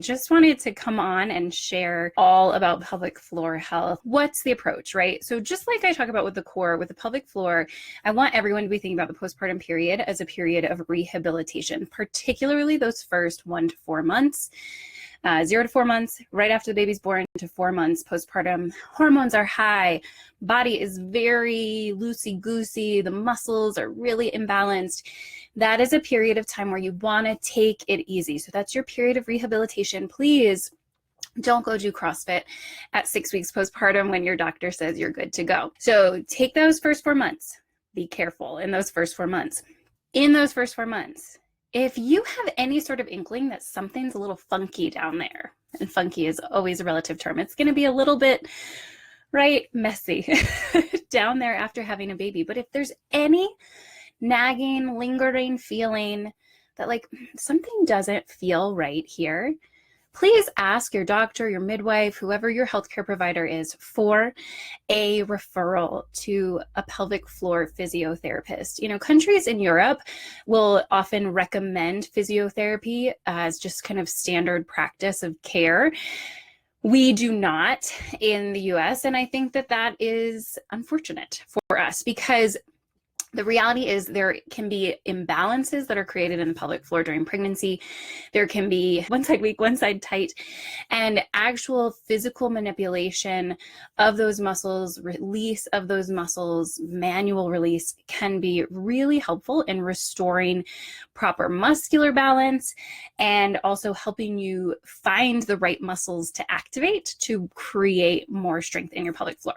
just wanted to come on and share all about pelvic floor health. What's the approach, right? So just like I talk about with the core, with the pelvic floor, I want everyone to be thinking about the postpartum period as a period of rehabilitation, particularly those first 1 to 4 months. 0 to 4 months, right after the baby's born, to 4 months postpartum. Hormones are high, body is very loosey-goosey, the muscles are really imbalanced. That is a period of time where you want to take it easy. So that's your period of rehabilitation. Please don't go do CrossFit at 6 weeks postpartum when your doctor says you're good to go. So take those first 4 months. Be careful in those first 4 months. In those first 4 months, if you have any sort of inkling that something's a little funky down there, and funky is always a relative term, it's going to be a little bit, right, messy down there after having a baby. But if there's any nagging, lingering feeling that like something doesn't feel right here, please ask your doctor, your midwife, whoever your healthcare provider is, for a referral to a pelvic floor physiotherapist. You know, countries in Europe will often recommend physiotherapy as just kind of standard practice of care. We do not in the US, and I think that that is unfortunate for us because the reality is there can be imbalances that are created in the pelvic floor during pregnancy. There can be one side weak, one side tight, and actual physical manipulation of those muscles, release of those muscles, manual release can be really helpful in restoring proper muscular balance and also helping you find the right muscles to activate to create more strength in your pelvic floor.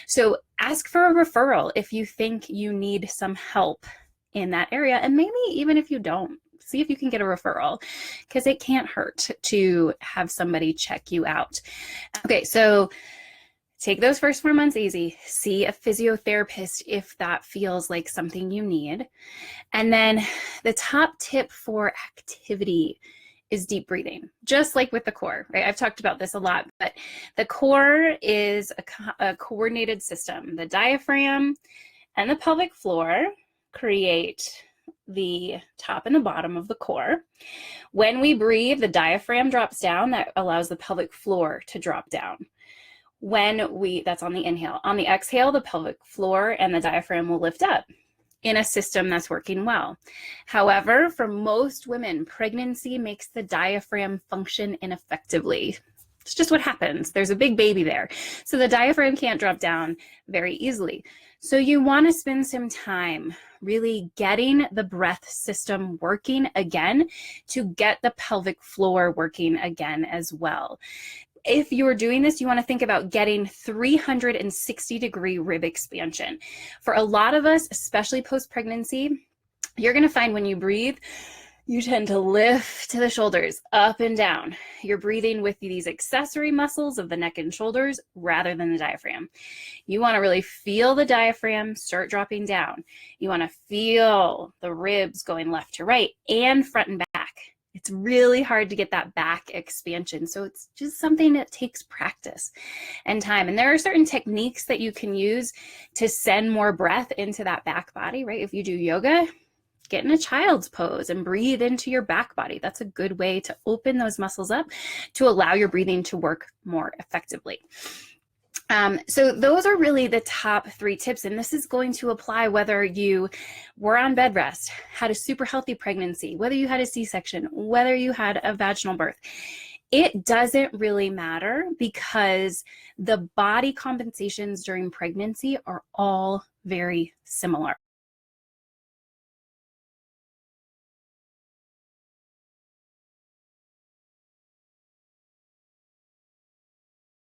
So ask for a referral if you think you need some help in that area. And maybe even if you don't, see if you can get a referral because it can't hurt to have somebody check you out. Okay, so take those first 4 months easy. See a physiotherapist if that feels like something you need. And then the top tip for activity is deep breathing, just like with the core, right? I've talked about this a lot, but the core is a coordinated system. The diaphragm and the pelvic floor create the top and the bottom of the core. When we breathe, the diaphragm drops down. That allows the pelvic floor to drop down. That's on the inhale. On the exhale, the pelvic floor and the diaphragm will lift up in a system that's working well. However, for most women, pregnancy makes the diaphragm function ineffectively. It's just what happens. There's a big baby there. So the diaphragm can't drop down very easily. So you want to spend some time really getting the breath system working again to get the pelvic floor working again as well. If you're doing this, you want to think about getting 360-degree rib expansion. For a lot of us, especially post-pregnancy, you're going to find when you breathe, you tend to lift the shoulders up and down. You're breathing with these accessory muscles of the neck and shoulders rather than the diaphragm. You want to really feel the diaphragm start dropping down. You want to feel the ribs going left to right and front and back. It's really hard to get that back expansion. So it's just something that takes practice and time. And there are certain techniques that you can use to send more breath into that back body, right? If you do yoga, get in a child's pose and breathe into your back body. That's a good way to open those muscles up to allow your breathing to work more effectively. So those are really the top 3 tips, and this is going to apply whether you were on bed rest, had a super healthy pregnancy, whether you had a C-section, whether you had a vaginal birth. It doesn't really matter because the body compensations during pregnancy are all very similar.